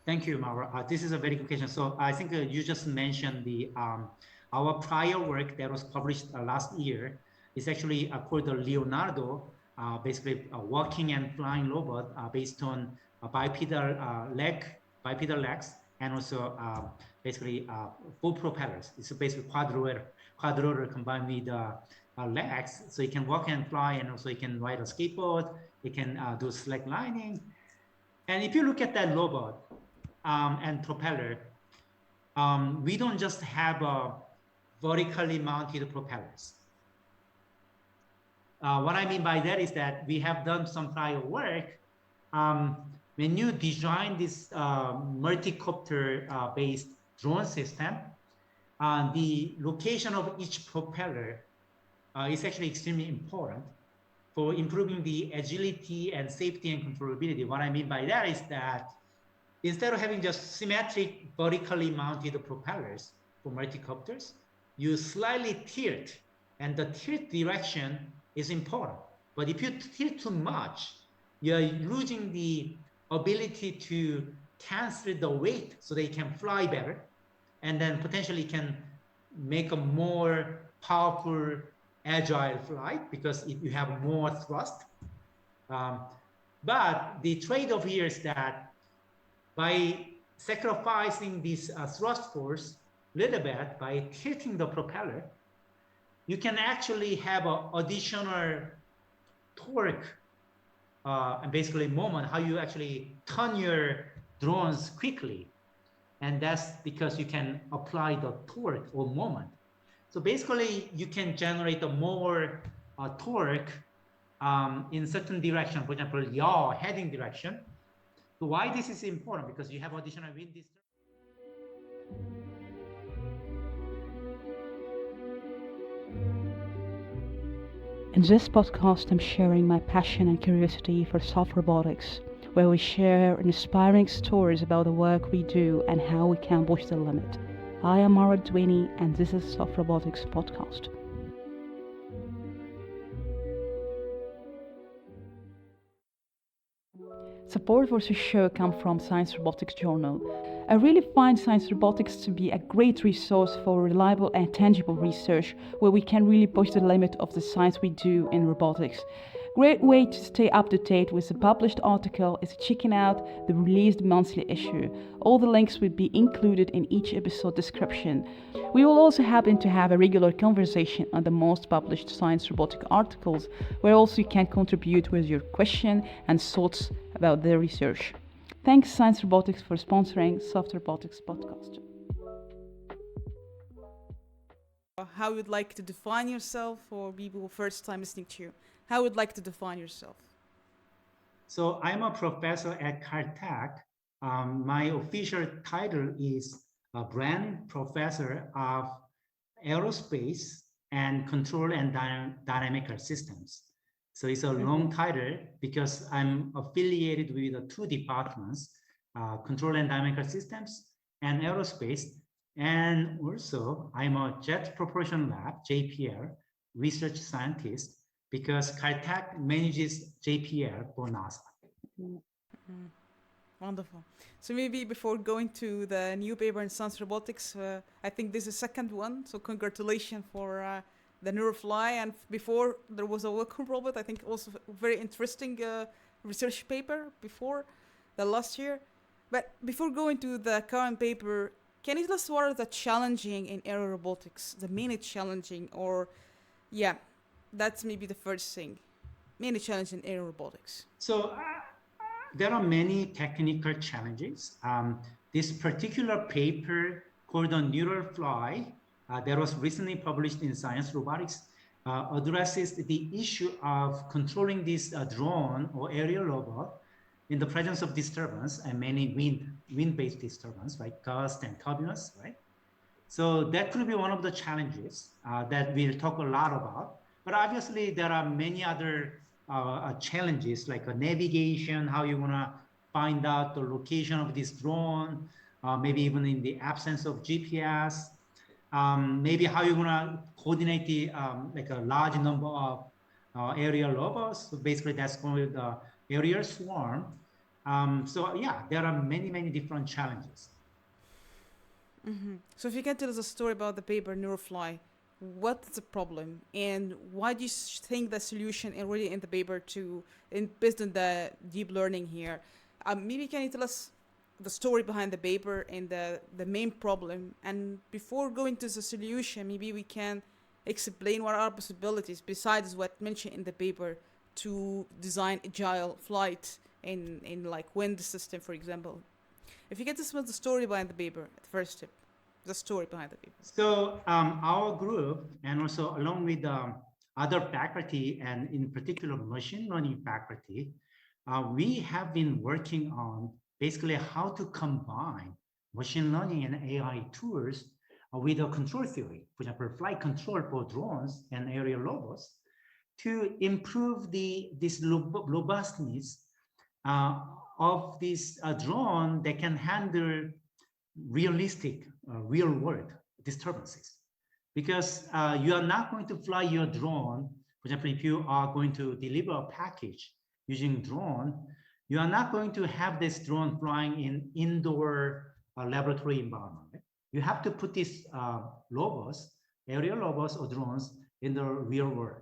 Thank you, Maura. This is a very good question. So I think you just mentioned the our prior work that was published last year is actually called the Leonardo, basically a walking and flying robot based on bipedal legs, and also basically full propellers. It's basically quadrotor combined with legs, so you can walk and fly, and also you can ride a skateboard. You can do slack lining. And if you look at that robot and propeller, we don't just have vertically mounted propellers. What I mean by that is that we have done some prior work. When you design this multi-copter based drone system, the location of each propeller is actually extremely important for improving the agility and safety and controllability. What I mean by that is that instead of having just symmetric vertically mounted propellers for multicopters, you slightly tilt, and the tilt direction is important. But if you tilt too much, you're losing the ability to transfer the weight so they can fly better, and then potentially can make a more powerful, agile flight because if you have more thrust. But the trade-off here is that by sacrificing this thrust force a little bit, by tilting the propeller, you can actually have an additional torque and basically moment, how you actually turn your drones quickly. And that's because you can apply the torque or moment. So basically, you can generate a more torque in certain direction, for example, yaw heading direction. So why this is important? Because you have additional wind disturbance. In this podcast, I'm sharing my passion and curiosity for soft robotics, where we share inspiring stories about the work we do and how we can push the limit. I am Mara Dwini, and this is Soft Robotics Podcast. Support for this show comes from Science Robotics Journal. I really find Science Robotics to be a great resource for reliable and tangible research where we can really push the limit of the science we do in robotics. Great way to stay up to date with the published article is checking out the released monthly issue. All the links will be included in each episode description. We will also happen to have a regular conversation on the most published science robotic articles, where also you can contribute with your question and thoughts about the research. Thanks Science Robotics for sponsoring Soft Robotics Podcast. How you'd like to define yourself for people who first time listening to you? How would you like to define yourself? So I'm a professor at Caltech. My official title is a brand professor of aerospace and control and dynamical systems. So it's a long title because I'm affiliated with the two departments, control and dynamical systems and aerospace. And also I'm a Jet Propulsion Lab, JPL, research scientist, because Caltech manages JPL for NASA. Wonderful. So maybe before going to the new paper in Science Robotics, I think this is the second one. So congratulations for the Neurofly. And before there was a welcome robot, I think also very interesting research paper before the last year. But before going to the current paper, can you tell us what are the challenging in aero robotics, the main challenging, or that's maybe the first thing, main challenge in aero robotics? So there are many technical challenges. This particular paper called the Neurofly that was recently published in Science Robotics addresses the issue of controlling this drone or aerial robot in the presence of disturbance and many wind-based disturbance, like gust and turbulence, right? So that could be one of the challenges that we'll talk a lot about. But obviously, there are many other challenges like navigation, how you want to find out the location of this drone, maybe even in the absence of GPS, maybe how you're going to coordinate the like a large number of aerial robots. So basically, that's called the aerial swarm. So yeah, there are many, many different challenges. So if you can tell us a story about the paper Neurofly, what's the problem and why do you think the solution already in the paper based on the deep learning here? Maybe can you tell us the story behind the paper and the main problem? And before going to the solution, maybe we can explain what are possibilities besides what mentioned in the paper to design agile flight in like wind system, for example. If you get to smell the story behind the paper, at first step, the story behind the paper. So our group, and also along with other faculty, and in particular machine learning faculty, we have been working on basically how to combine machine learning and AI tools with a control theory, for example, flight control for drones and aerial robots, to improve this robustness of this drone that can handle realistic real world disturbances. Because you are not going to fly your drone, for example, if you are going to deliver a package using drone, you are not going to have this drone flying in indoor laboratory environment. Right? You have to put these robots, aerial robots or drones, in the real world.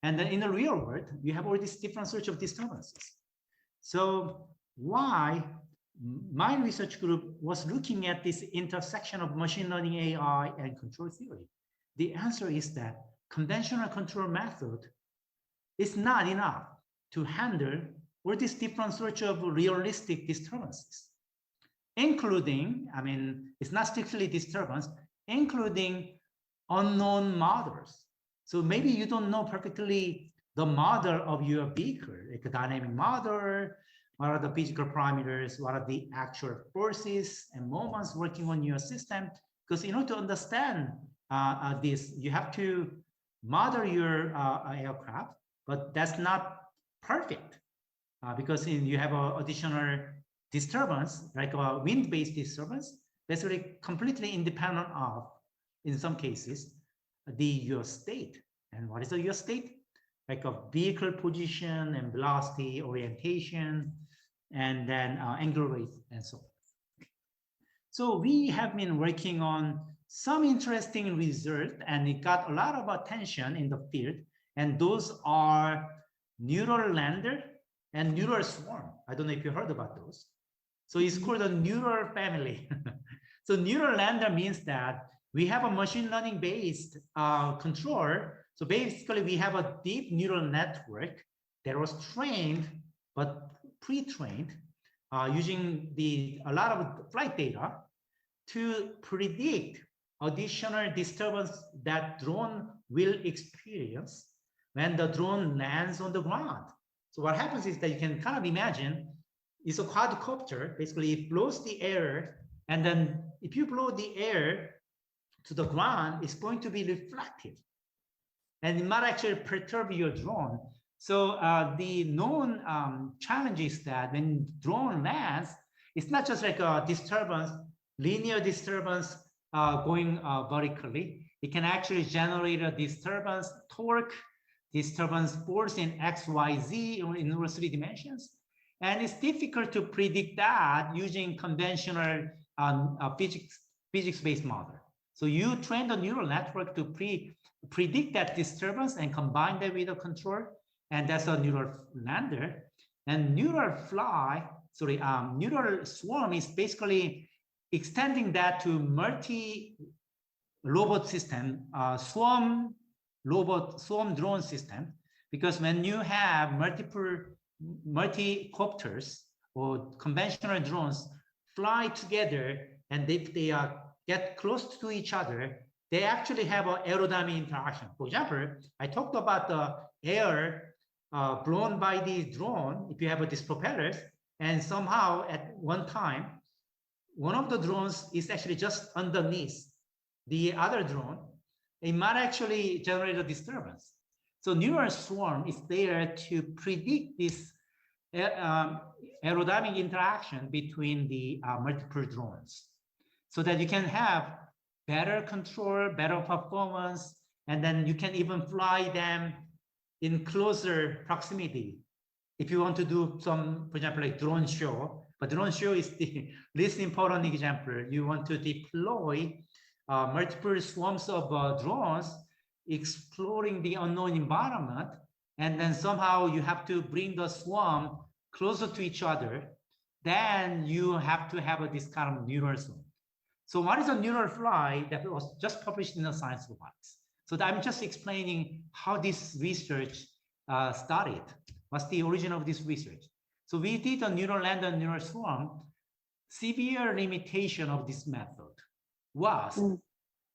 And then in the real world, you have all these different sorts of disturbances. So why my research group was looking at this intersection of machine learning, AI, and control theory? The answer is that conventional control method is not enough to handle all these different sorts of realistic disturbances, including, I mean, it's not strictly disturbance, including unknown models. So maybe you don't know perfectly the model of your vehicle, like a dynamic model, what are the physical parameters, what are the actual forces and moments working on your system. Because in order to understand this, you have to model your aircraft, but that's not perfect because you have an additional disturbance, like a wind-based disturbance, that's really completely independent of, in some cases, your state. And what is your state? Like a vehicle position and velocity, orientation, and then angular rate and so on. So we have been working on some interesting results, and it got a lot of attention in the field. And those are neural lander and neural swarm. I don't know if you heard about those. So it's called a neural family. So neural lander means that we have a machine learning based control. So basically we have a deep neural network that was trained, but pre-trained using a lot of flight data to predict additional disturbance that drone will experience when the drone lands on the ground. So what happens is that you can kind of imagine it's a quadcopter. Basically, it blows the air, and then if you blow the air to the ground, it's going to be reflective, and it might actually perturb your drone. So the known challenge is that when drone lands, it's not just like a disturbance, linear disturbance going vertically. It can actually generate a disturbance torque, disturbance force in X, Y, Z in over 3 dimensions. And it's difficult to predict that using conventional physics-based model. So you train the neural network to predict that disturbance and combine that with a control, and that's a neural lander. And neural swarm is basically extending that to multi-robot system, swarm drone system, because when you have multi-copters or conventional drones fly together, and if they get close to each other, they actually have an aerodynamic interaction. For example, I talked about the air blown by the drone. If you have these propellers, and somehow at one time, one of the drones is actually just underneath the other drone, it might actually generate a disturbance. So neural swarm is there to predict this aerodynamic interaction between the multiple drones, so that you can have better control, better performance, and then you can even fly them in closer proximity if you want to do some, for example, like drone show, but drone show is the least important example. You want to deploy multiple swarms of drones exploring the unknown environment, and then somehow you have to bring the swarm closer to each other. Then you have to have this kind of neural zone. So what is a neural fly that was just published in the Science Robotics? So I'm just explaining how this research started. What's the origin of this research? So we did a neural land and neural swarm. Severe limitation of this method was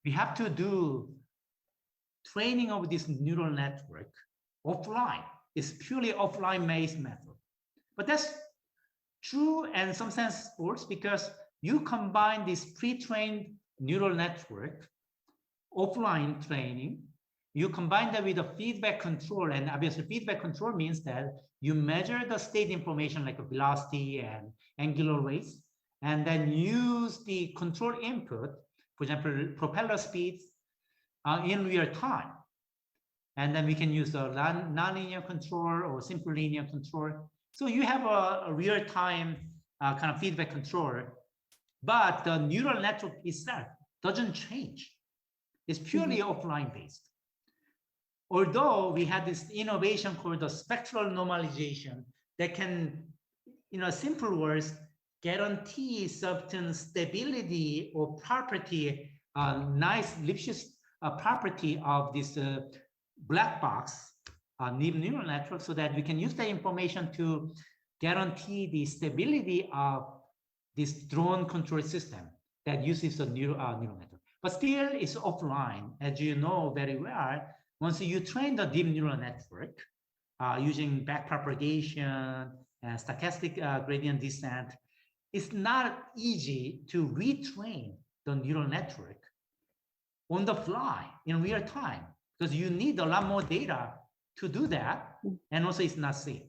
we have to do training of this neural network offline. It's purely offline-based method. But that's true and in some sense false, because you combine this pre-trained neural network, offline training, you combine that with a feedback control, and obviously feedback control means that you measure the state information like a velocity and angular rates, and then use the control input, for example, propeller speeds in real time. And then we can use a nonlinear control or simple linear control. So you have a real-time kind of feedback control, but the neural network itself doesn't change. It's purely offline based. Although we had this innovation called the spectral normalization that can, in simple words, guarantee certain stability or property, nice Lipschitz property of this black box neural network, so that we can use the information to guarantee the stability of this drone control system that uses a neural network. But still, it's offline, as you know very well. Once you train the deep neural network using backpropagation and stochastic gradient descent, it's not easy to retrain the neural network on the fly in real time, because you need a lot more data to do that, and also it's not safe.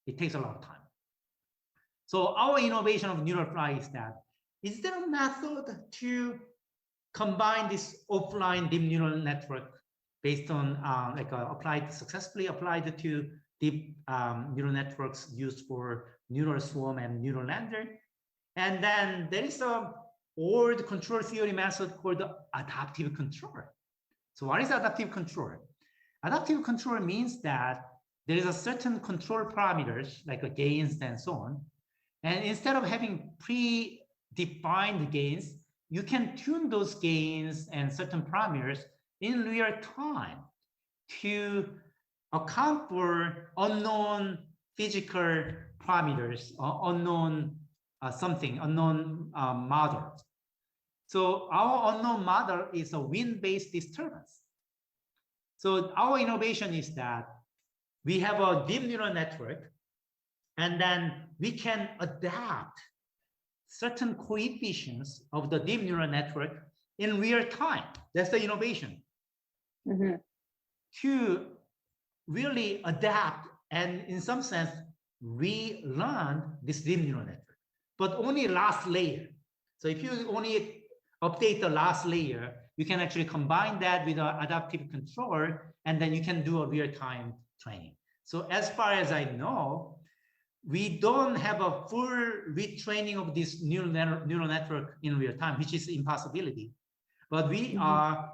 It takes a lot of time. So our innovation of neural fly is that, is there a method to combine this offline deep neural network based on successfully applied to deep neural networks used for neural swarm and neural lander? And then there is a old control theory method called the adaptive control. So what is adaptive control? Adaptive control means that there is a certain control parameters like gains and so on. And instead of having predefined gains, you can tune those gains and certain parameters in real time to account for unknown physical parameters or unknown model. So our unknown model is a wind-based disturbance. So our innovation is that we have a deep neural network, and then we can adapt certain coefficients of the deep neural network in real time. That's the innovation. To really adapt and in some sense relearn this deep neural network, but only last layer. So if you only update the last layer, you can actually combine that with an adaptive control, and then you can do a real-time training. So as far as I know, we don't have a full retraining of this neural network in real time, which is an impossibility. But we are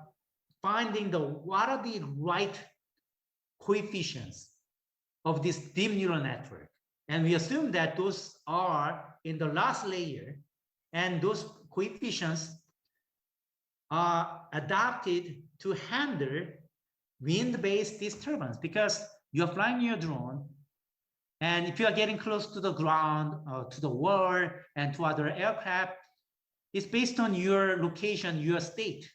finding what are the right coefficients of this deep neural network. And we assume that those are in the last layer, and those coefficients are adapted to handle wind-based disturbance, because you're flying your drone, and if you are getting close to the ground, to the wall, and to other aircraft, it's based on your location, your state.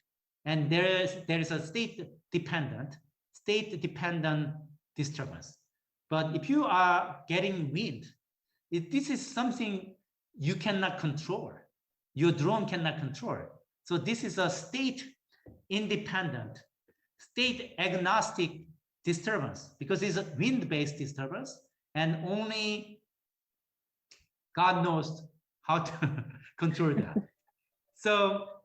And there is a state-dependent disturbance. But if you are getting wind, this is something you cannot control. Your drone cannot control. So this is a state-independent, state-agnostic disturbance, because it's a wind-based disturbance, and only God knows how to control that. So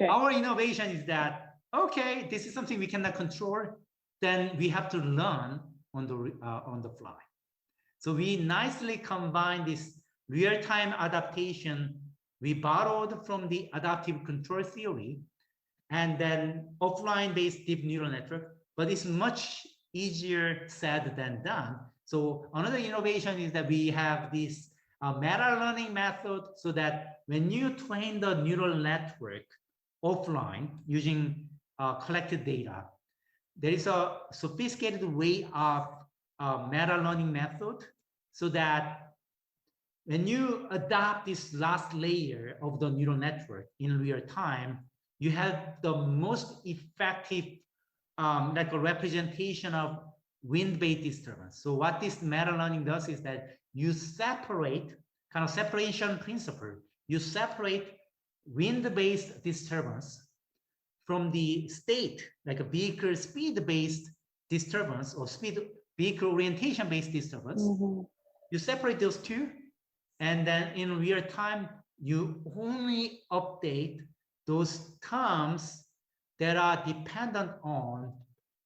our innovation is that, okay, this is something we cannot control, then we have to learn on the fly. So we nicely combine this real-time adaptation we borrowed from the adaptive control theory and then offline-based deep neural network, but it's much easier said than done. So another innovation is that we have this meta learning method so that when you train the neural network offline using collected data, there is a sophisticated way of meta learning method so that when you adopt this last layer of the neural network in real time, you have the most effective like a representation of wind-based disturbance. So what this meta learning does is that you separate, kind of separation principle, you separate wind-based disturbance from the state, like a vehicle speed-based disturbance or vehicle orientation-based disturbance. You separate those two, and then in real time, you only update those terms that are dependent on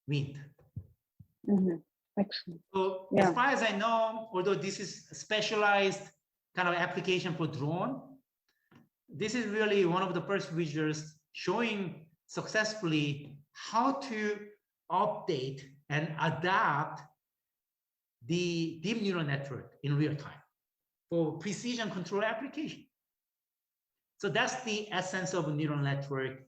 wind. Excellent. So as far as I know, although this is a specialized kind of application for drone, this is really one of the first visuals showing successfully how to update and adapt the deep neural network in real time for precision control application. So that's the essence of a neural network,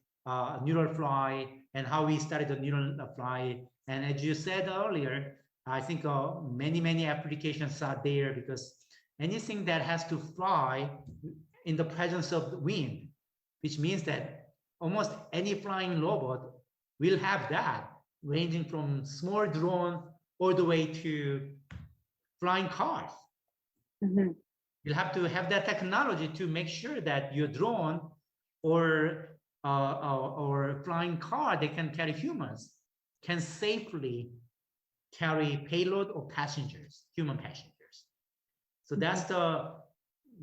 neural fly, and how we started the neural fly. And as you said earlier, I think many applications are there because anything that has to fly in the presence of the wind, which means that almost any flying robot will have that, ranging from small drone all the way to flying cars. You'll have to have that technology to make sure that your drone or flying car that can carry humans can safely carry payload or passengers, human passengers. So that's the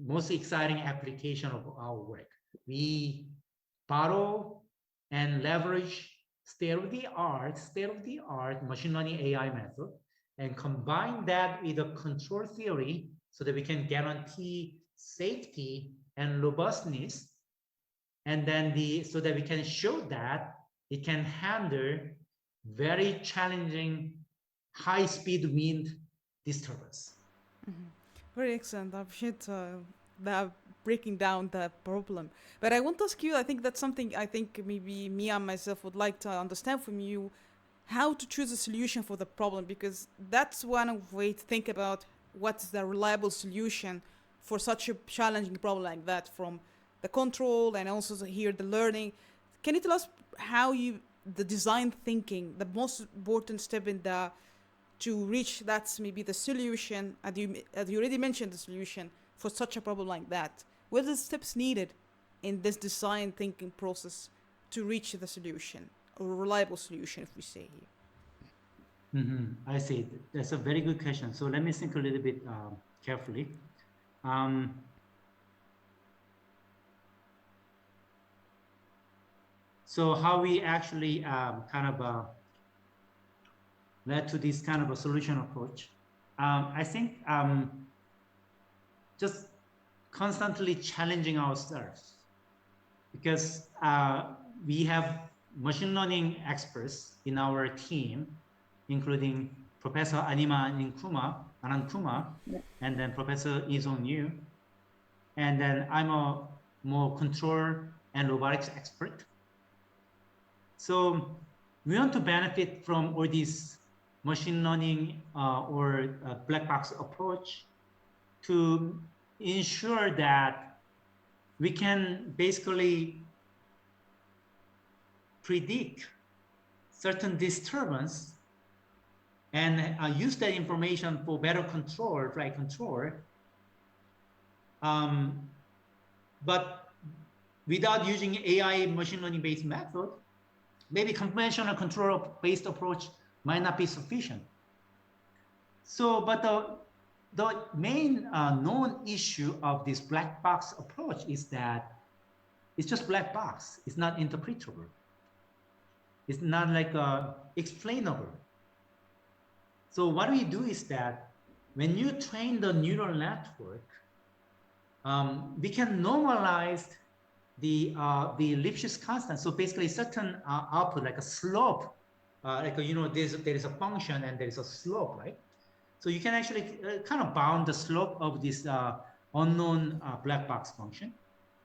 most exciting application of our work. We borrow and leverage state-of-the-art machine learning AI method and combine that with a control theory so that we can guarantee safety and robustness, and then so that we can show that it can handle very challenging high-speed wind disturbance. Very excellent. I appreciate that breaking down the problem. But I want to ask you, I think that's something I think maybe me and myself would like to understand from you, how to choose a solution for the problem, because that's one way to think about what's the reliable solution for such a challenging problem like that, from the control and also here the learning. Can you tell us how the design thinking, the most important step in the to reach that's maybe the solution, as you already mentioned the solution for such a problem like that. What are the steps needed in this design thinking process to reach the solution, or a reliable solution, if we say here? I see. That's a very good question. So let me think a little bit carefully. So how we actually kind of led to this kind of a solution approach. I think just constantly challenging ourselves, because we have machine learning experts in our team, including Professor Anand Kumar, and then Professor Izong Yu, and then I'm a more control and robotics expert. So we want to benefit from all these machine learning or black box approach to ensure that we can basically predict certain disturbance and use that information for better control, flight control, but without using AI machine learning based method. Maybe conventional control based approach might not be sufficient. So, but the main known issue of this black box approach is that it's just black box. It's not interpretable. It's not like explainable. So what we do is that when you train the neural network, we can normalize the Lipschitz constant. So basically, certain output, like a slope, there is a function and there is a slope, right? So you can actually kind of bound the slope of this unknown black box function.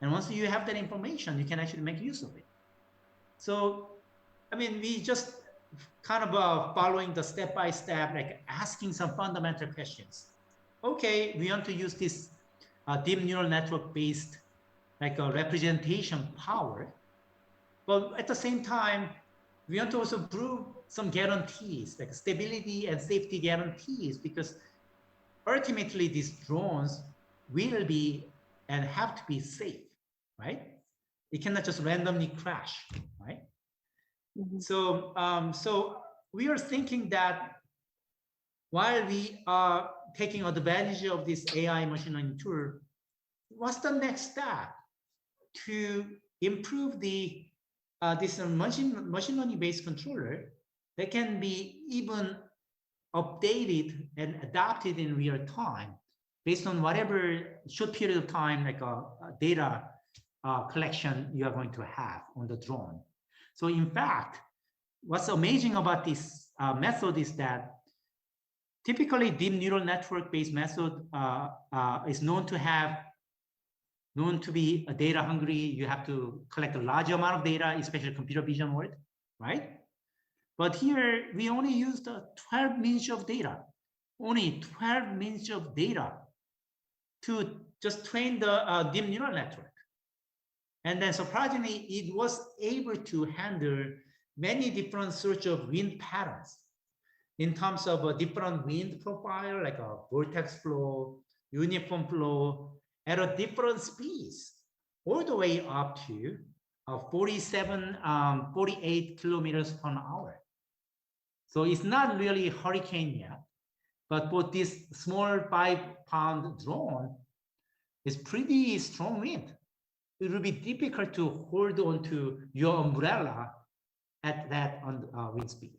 And once you have that information, you can actually make use of it. So, I mean, we just kind of following the step-by-step, like asking some fundamental questions. Okay, we want to use this deep neural network-based like a representation power. But at the same time, we want to also prove some guarantees, like stability and safety guarantees, because ultimately these drones will be and have to be safe, right? It cannot just randomly crash, right? So, so we are thinking that while we are taking advantage of this AI machine learning tool, what's the next step to improve the this machine learning based controller that can be even updated and adapted in real time based on whatever short period of time, like a data collection you are going to have on the drone. So in fact, what's amazing about this method is that typically deep neural network based method is known to be a data hungry. You have to collect a large amount of data, especially computer vision world, right? But here we only used 12 minutes of data, only 12 minutes of data to just train the deep neural network. And then surprisingly, it was able to handle many different sorts of wind patterns in terms of a different wind profile, like a vortex flow, uniform flow, at a different speeds, all the way up to 48 kilometers per hour. So it's not really a hurricane yet, but for this small 5-pound drone, it's pretty strong wind. It will be difficult to hold on to your umbrella at that wind speed.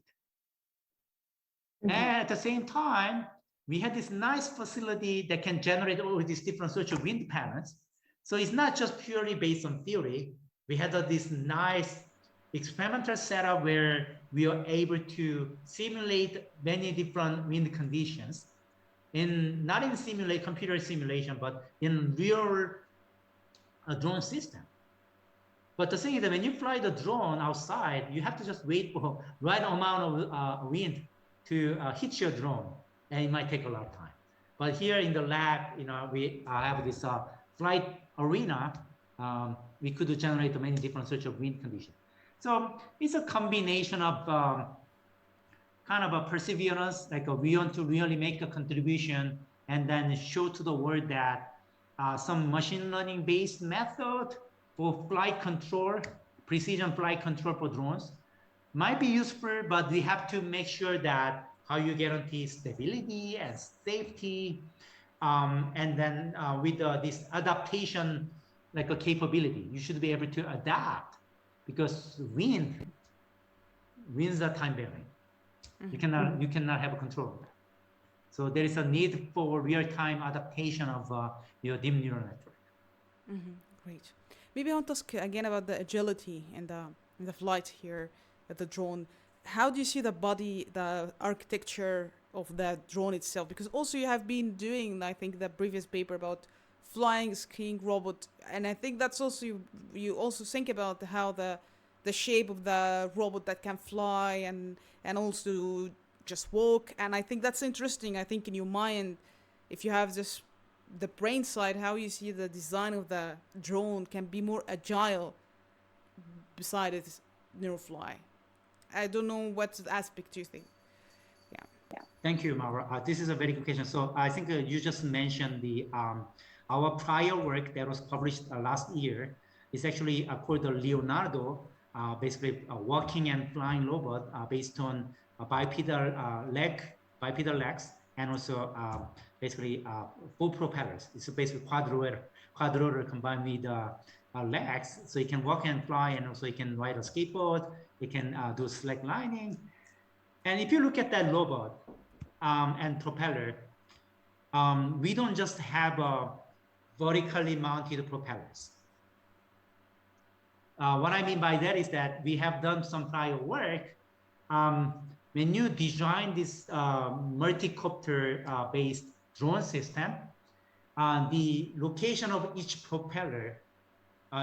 And at the same time, we had this nice facility that can generate all these different sorts of wind patterns. So it's not just purely based on theory. We had this nice experimental setup where we are able to simulate many different wind conditions not in computer simulation, but in real drone system. But the thing is that when you fly the drone outside, you have to just wait for right amount of wind to hit your drone, and it might take a lot of time. But here in the lab, we have this flight arena. We could generate many different sorts of wind conditions. So it's a combination of kind of a perseverance, like we want to really make a contribution and then show to the world that some machine learning based method for flight control, precision flight control for drones might be useful, but we have to make sure that how you guarantee stability and safety, and then with this adaptation, like a capability, you should be able to adapt because winds are time bearing. You cannot have a control of that. So there is a need for real-time adaptation of your deep neural network. Great. Maybe I want to ask again about the agility and the flight here at the drone. How do you see the architecture of the drone itself? Because also you have been doing, I think, the previous paper about flying skiing robot, and I think that's also you also think about how the shape of the robot that can fly and also just walk, and I think that's interesting. I think in your mind, if you have just the brain side, how you see the design of the drone can be more agile beside its neurofly. I don't know what aspect you think. Yeah. Thank you, Mara. This is a very good question. So I think you just mentioned the our prior work that was published last year is actually called the Leonardo, basically a walking and flying robot based on bipedal legs, and also basically 4 propellers. It's basically quadrotor combined with legs, so you can walk and fly, and also you can ride a skateboard. You can do slack lining. And if you look at that robot and propeller, we don't just have vertically mounted propellers. What I mean by that is that we have done some prior work. When you design this multi-copter based drone system, the location of each propeller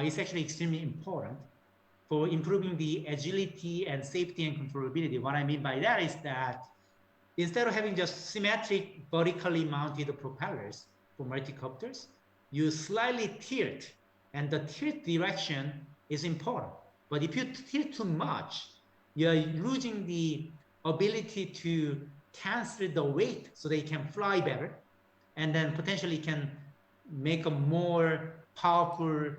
is actually extremely important for improving the agility and safety and controllability. What I mean by that is that instead of having just symmetric vertically mounted propellers for multicopters, you slightly tilt, and the tilt direction is important. But if you tilt too much, you're losing the ability to cancel the weight so they can fly better, and then potentially can make a more powerful,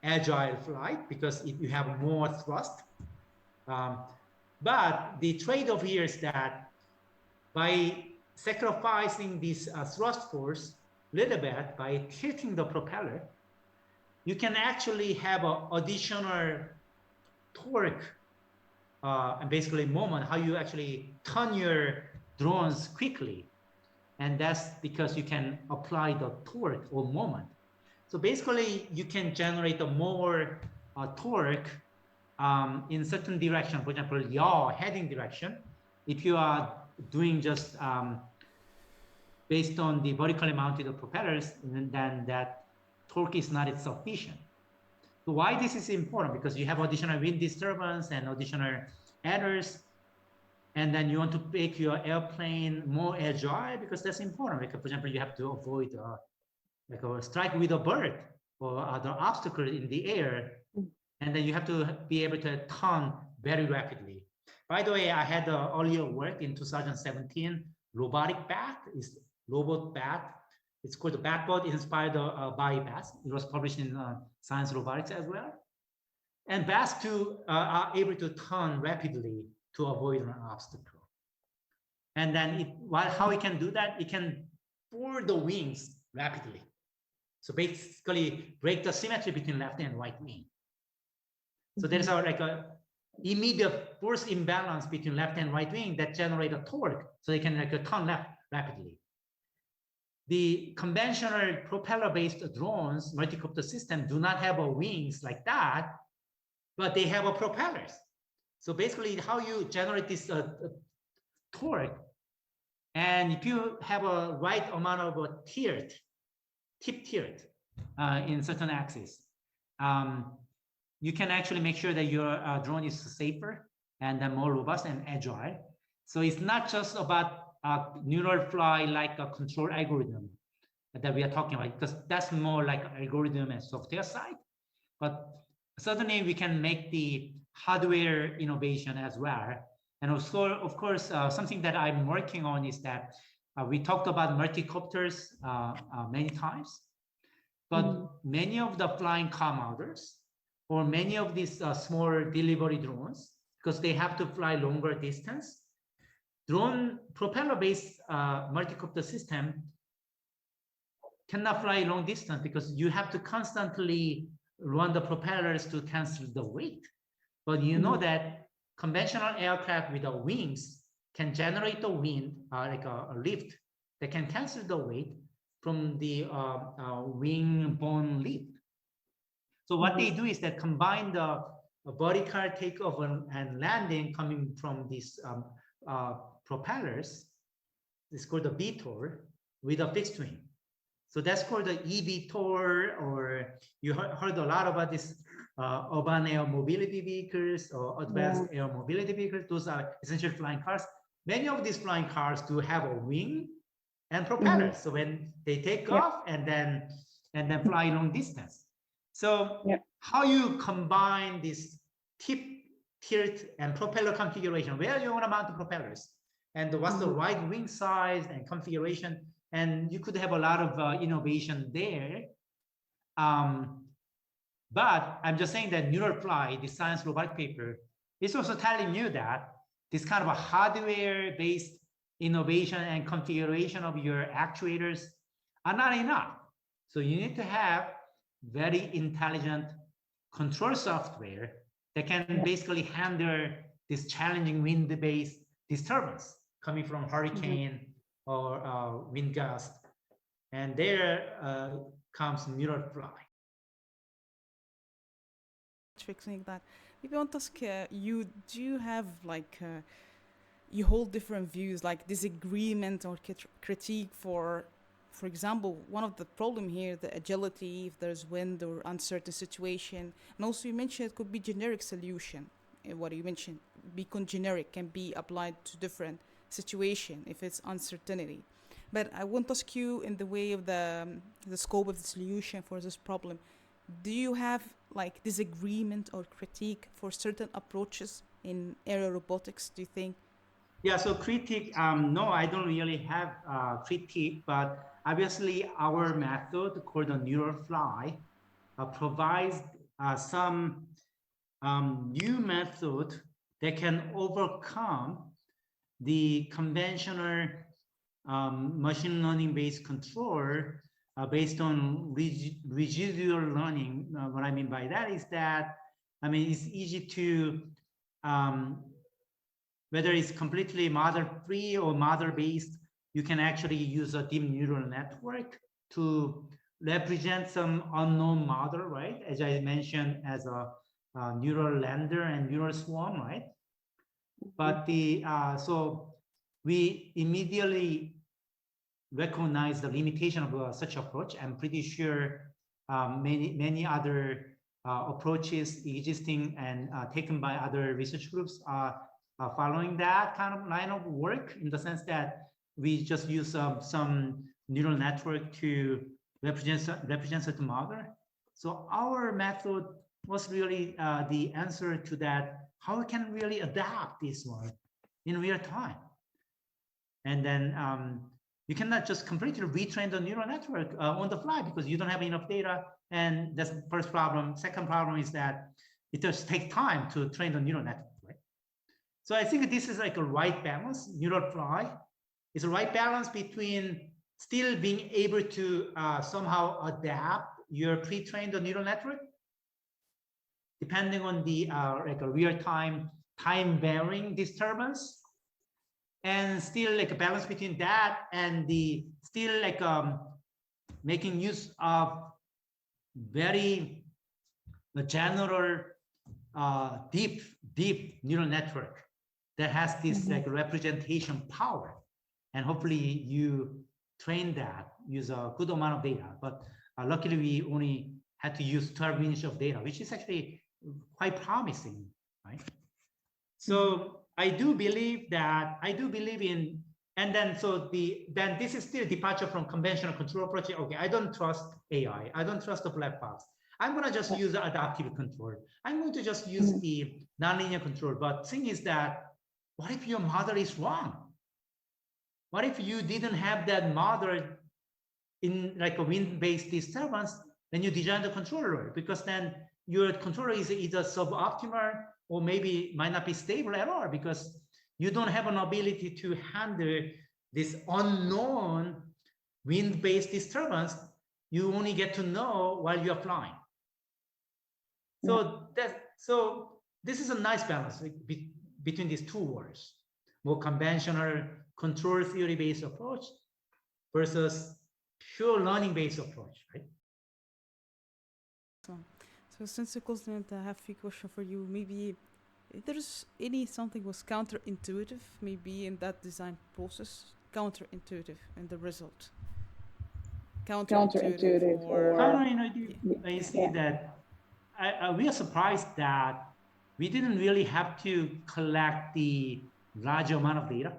agile flight because if you have more thrust. But the trade-off here is that by sacrificing this thrust force a little bit, by tilting the propeller, you can actually have an additional torque and basically moment, how you actually turn your drones quickly. And that's because you can apply the torque or moment. So basically, you can generate a more torque in certain direction. For example, yaw heading direction. If you are doing just based on the vertically mounted propellers, then that torque is not sufficient. So why this is important? Because you have additional wind disturbance and additional errors, and then you want to make your airplane more agile because that's important. Like, for example, you have to avoid like a strike with a bird or other obstacle in the air, and then you have to be able to turn very rapidly. By the way, I had earlier work in 2017, robotic bat, is robot bat. It's called the Batbot, inspired by bats. It was published in Science Robotics as well. And bats too are able to turn rapidly to avoid an obstacle. And then how it can do that? It can fold the wings rapidly. So basically break the symmetry between left and right wing. So there's like a immediate force imbalance between left and right wing that generate a torque, so they can like turn left rapidly. The conventional propeller-based drones, multi-copter system, do not have wings like that, but they have propellers. So basically, how you generate this torque, and if you have a right amount of a tip tilt in certain axes, you can actually make sure that your drone is safer and more robust and agile. So it's not just about neural fly like a control algorithm that we are talking about, because that's more like algorithm and software side. But certainly we can make the hardware innovation as well. And also, of course, something that I'm working on is that we talked about multicopters many times, but many of the flying car models or many of these small delivery drones, because they have to fly longer distance, drone propeller-based multicopter system cannot fly long distance because you have to constantly run the propellers to cancel the weight. But you know that conventional aircraft with the wings can generate the wind, like a lift that can cancel the weight from the wing-borne lift. So what they do is that combine the vertical takeoff and landing coming from these propellers. It's called the VTOL with a fixed wing. So that's called the eVTOL, or you heard a lot about this urban air mobility vehicles or advanced air mobility vehicles. Those are essentially flying cars. Many of these flying cars do have a wing and propellers. So when they take off and then fly long distance. So how you combine this tip, tilt, and propeller configuration, where you want to mount the propellers, and what's the right wing size and configuration, and you could have a lot of innovation there. But I'm just saying that Neural Fly, the science robotic paper, is also telling you that this kind of a hardware-based innovation and configuration of your actuators are not enough. So you need to have very intelligent control software that can basically handle this challenging wind-based disturbance coming from hurricane or wind gust. And there comes neural fly. Fixing that. Maybe I want to ask you, do you have like, you hold different views, like disagreement or critique for example, one of the problem here, the agility, if there's wind or uncertain situation. And also you mentioned it could be generic solution. What you mentioned, beacon generic can be applied to different situation if it's uncertainty. But I want to ask you in the way of the scope of the solution for this problem. Do you have like disagreement or critique for certain approaches in aerial robotics, do you think? Yeah, so critique, no, I don't really have critique, but obviously our method called the neural fly provides some new method that can overcome the conventional machine learning based control based on residual learning. What I mean by that is that, I mean, it's easy to, whether it's completely model free or model based, you can actually use a deep neural network to represent some unknown model, right? As I mentioned, as a neural lander and neural swarm, right? But the so we immediately recognize the limitation of such approach. I'm pretty sure many other approaches existing and taken by other research groups are following that kind of line of work, in the sense that we just use some neural network to represent certain model. So our method was really the answer to that. How we can really adapt this one in real time, and then you cannot just completely retrain the neural network on the fly because you don't have enough data. And that's the first problem. Second problem is that it does take time to train the neural network, right? So I think this is like a right balance. Neural fly is a right balance between still being able to somehow adapt your pre-trained neural network depending on the like a real-time time varying disturbance, and still like a balance between that and the still like making use of very general deep neural network that has this like representation power, and hopefully you train that, use a good amount of data. But luckily we only had to use 12 minutes of data, which is actually quite promising, right? So I do believe in, and then so then this is still departure from conventional control approach. Okay, I don't trust AI. I don't trust the black box. I'm gonna just use the adaptive control. I'm going to just use the nonlinear control. But thing is that, what if your model is wrong? What if you didn't have that model in like a wind-based disturbance when you design the controller? Because then your controller is either suboptimal or maybe might not be stable at all, because you don't have an ability to handle this unknown wind-based disturbance. You only get to know while you're flying. So this is a nice balance between these two worlds: more conventional control theory-based approach versus pure learning-based approach, right? So since you closed it, I have a few questions for you. Maybe if there's something was counterintuitive, maybe in that design process, counterintuitive in the result. Counterintuitive or I see that we are surprised that we didn't really have to collect the large amount of data.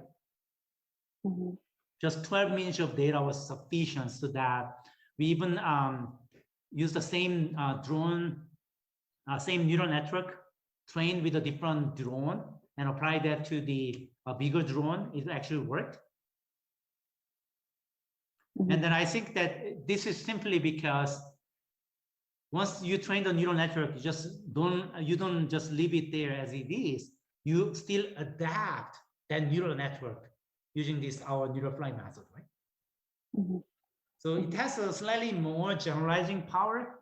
Just 12 minutes of data was sufficient, so that we even use the same drone, same neural network trained with a different drone and apply that to the bigger drone. It actually worked. And then I think that this is simply because once you train the neural network, you don't just leave it there as it is. You still adapt that neural network using our neural fly method, right? So it has a slightly more generalizing power,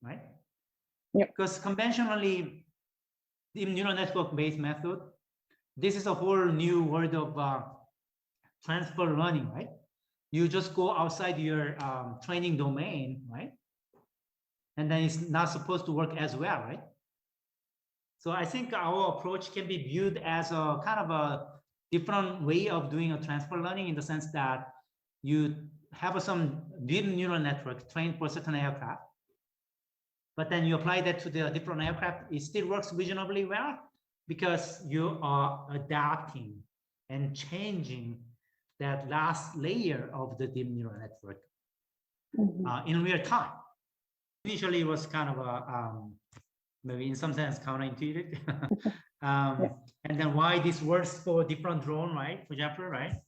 right? Because conventionally, the neural network-based method, this is a whole new world of transfer learning, right? you just go outside your training domain, right? And then it's not supposed to work as well, right? So I think our approach can be viewed as a kind of a different way of doing a transfer learning, in the sense that you have some deep neural network trained for a certain aircraft, but then you apply that to the different aircraft, it still works reasonably well because you are adapting and changing that last layer of the deep neural network in real time. Initially, it was kind of a maybe in some sense counterintuitive. And then why this works for different drone, right? For example, right?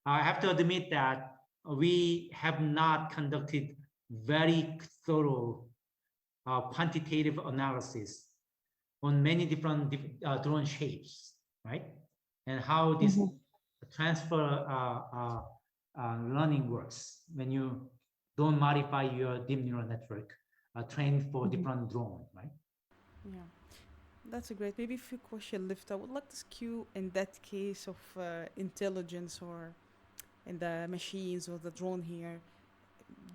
I have to admit that we have not conducted very thorough quantitative analysis on many different drone shapes, right? And how this transfer learning works when you don't modify your deep neural network trained for different drone, right? Yeah, that's a great. Maybe a few questions left. I would like to ask you in that case of intelligence or in the machines or the drone here.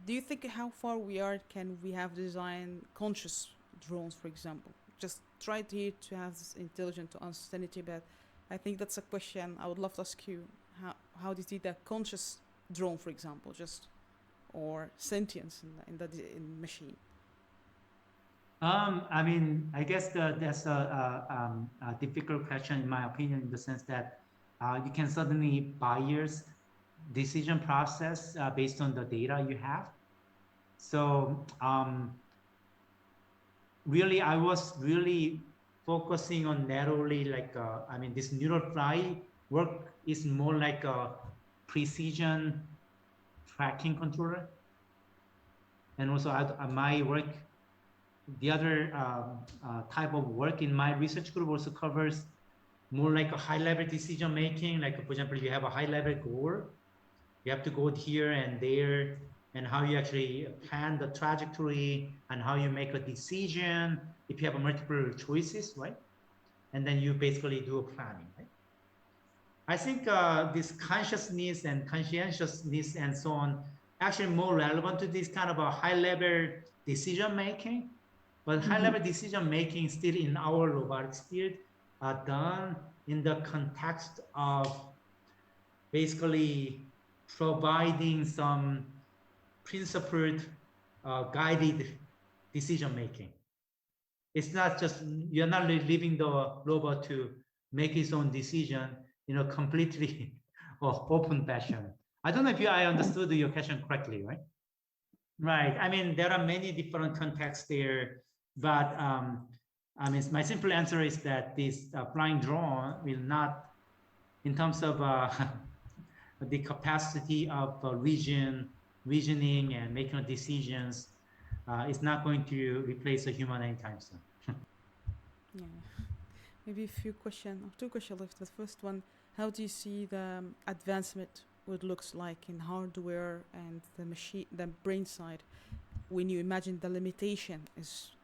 Do you think how far we are? Can we have designed conscious drones, for example? Just try to have this intelligent to uncertainty, but I think that's a question I would love to ask you. How do you see the conscious drone, for example, just or sentience in machine? I mean, I guess that's a difficult question in my opinion, in the sense that you can suddenly bias decision process based on the data you have. So really, I was really focusing on narrowly, like, I mean, this neural fly work is more like a precision tracking controller. And also my work, the other type of work in my research group also covers more like a high level decision making. Like, for example, you have a high level goal, you have to go here and there, and how you actually plan the trajectory and how you make a decision if you have multiple choices, right? And then you basically do a planning, right? I think this consciousness and conscientiousness and so on actually more relevant to this kind of a high level decision making. But high level decision making still in our robotics field are done in the context of basically providing some principled guided decision making. It's not just, you're not leaving the robot to make its own decision, completely or open fashion. I don't know if I understood your question correctly, right? Right. I mean, there are many different contexts there, but I mean, my simple answer is that this flying drone will not, in terms of the capacity of reasoning and making decisions, is not going to replace a human anytime soon. Yeah. Maybe a few questions, or two questions left. The first one, how do you see the advancement what looks like in hardware and the machine, the brain side? When you imagine the limitation,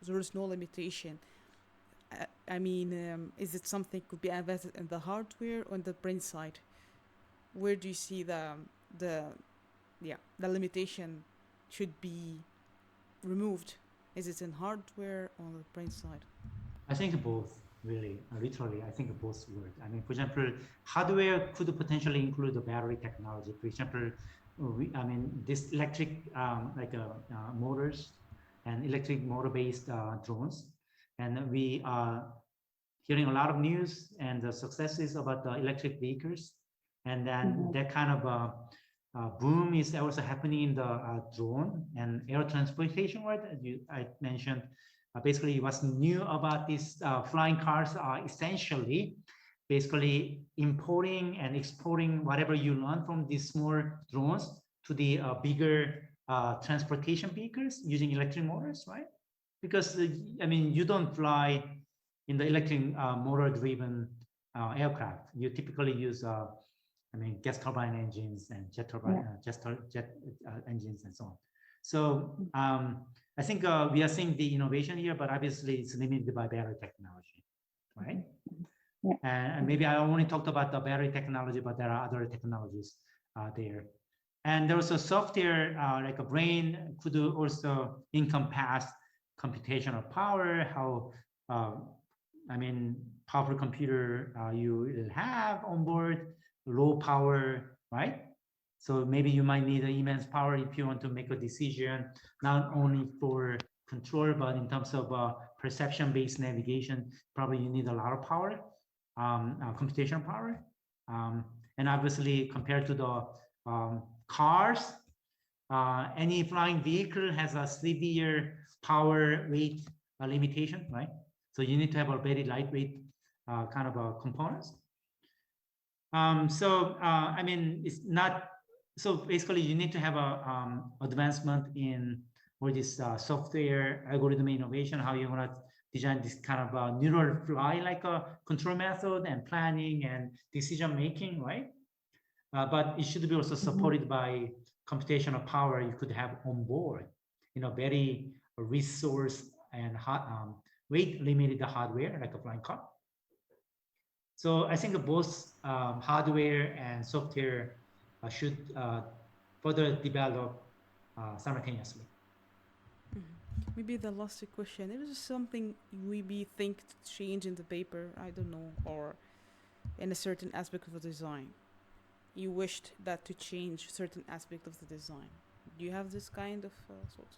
there is no limitation. I mean, is it something could be invested in the hardware or in the brain side? Where do you see the limitation should be removed? Is it in hardware or on the brain side? I think both, really, literally, I think both work. I mean, for example, hardware could potentially include the battery technology. For example, I mean, this electric, motors and electric motor-based drones. And we are hearing a lot of news and the successes about the electric vehicles. And then that kind of boom is also happening in the drone and air transportation world. I mentioned basically what's new about these flying cars are essentially basically importing and exporting whatever you learn from these small drones to the bigger transportation vehicles using electric motors, right? Because I mean, you don't fly in the electric motor-driven aircraft. You typically use I mean, gas turbine engines and jet turbine, jet engines and so on. So I think we are seeing the innovation here, but obviously it's limited by battery technology, right? Yeah. And maybe I only talked about the battery technology, but there are other technologies there. And there was a software like a brain could also encompass computational power, how I mean powerful computer you will have on board, low power, right? So maybe you might need an immense power if you want to make a decision, not only for control, but in terms of perception-based navigation, probably you need a lot of power, computational power. And obviously compared to the cars, any flying vehicle has a severe power weight limitation, right? So you need to have a very lightweight kind of components. I mean, it's not, so basically you need to have a advancement in all this software algorithm innovation, how you want to design this kind of neural fly like a control method and planning and decision making, right? But it should be also supported by computational power you could have on board, you know, very resource and weight limited hardware like a flying car. So I think both hardware and software should further develop simultaneously. Maybe the last question. There is something we think to change in the paper, I don't know, or in a certain aspect of the design. You wished that to change certain aspect of the design. Do you have this kind of thoughts?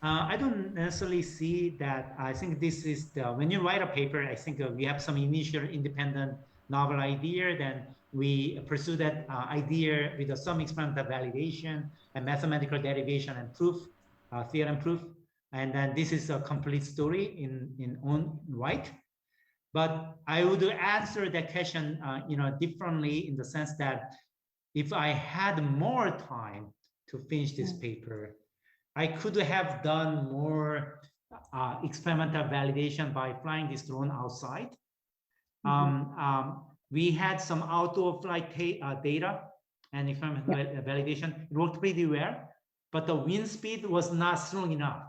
I don't necessarily see that. I think this is the, when you write a paper, I think we have some initial independent novel idea, then we pursue that idea with some experimental validation and mathematical derivation and proof, theorem proof. And then this is a complete story in own right. But I would answer that question, you know, differently in the sense that if I had more time to finish this paper, I could have done more experimental validation by flying this drone outside. We had some outdoor flight data and experimental validation. It worked pretty well, but the wind speed was not strong enough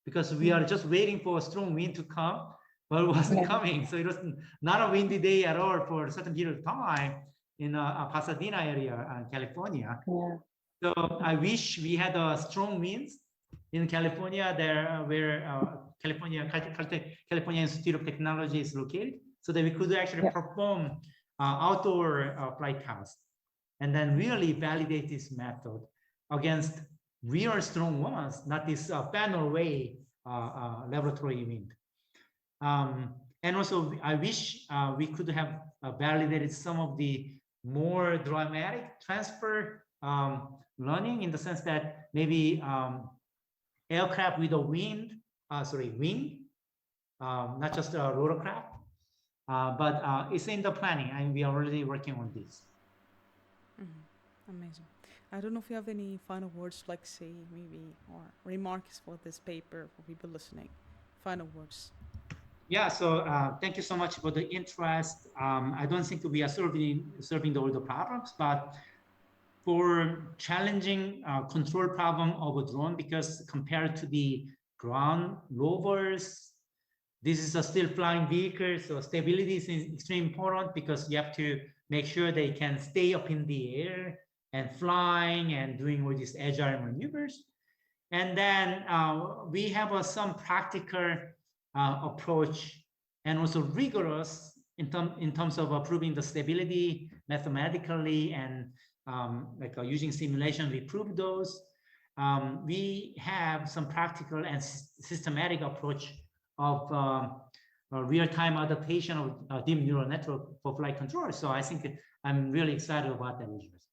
because we are just waiting for a strong wind to come, but it wasn't coming. So it was not a windy day at all for a certain period of time in Pasadena area, California. So I wish we had a strong winds in California, there where California Institute of Technology is located, so that we could actually perform outdoor flight tests and then really validate this method against real strong ones, not this fan away laboratory wind. And also, I wish we could have validated some of the more dramatic transfer learning in the sense that maybe aircraft with a wing, not just a rotorcraft, but it's in the planning and we are already working on this. Amazing. I don't know if you have any final words, like say maybe, or remarks for this paper for people listening. Final words. Yeah, so thank you so much for the interest. I don't think we are solving all the problems, but for challenging control problem of a drone, because compared to the ground rovers, this is a still flying vehicle, so stability is extremely important because you have to make sure they can stay up in the air and flying and doing all these agile maneuvers. And then we have some practical approach and also rigorous in terms of proving the stability mathematically and using simulation, we prove those. We have some practical and systematic approach of real-time adaptation of deep neural network for flight control. So I think I'm really excited about that.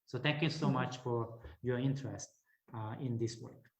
So thank you so much for your interest in this work.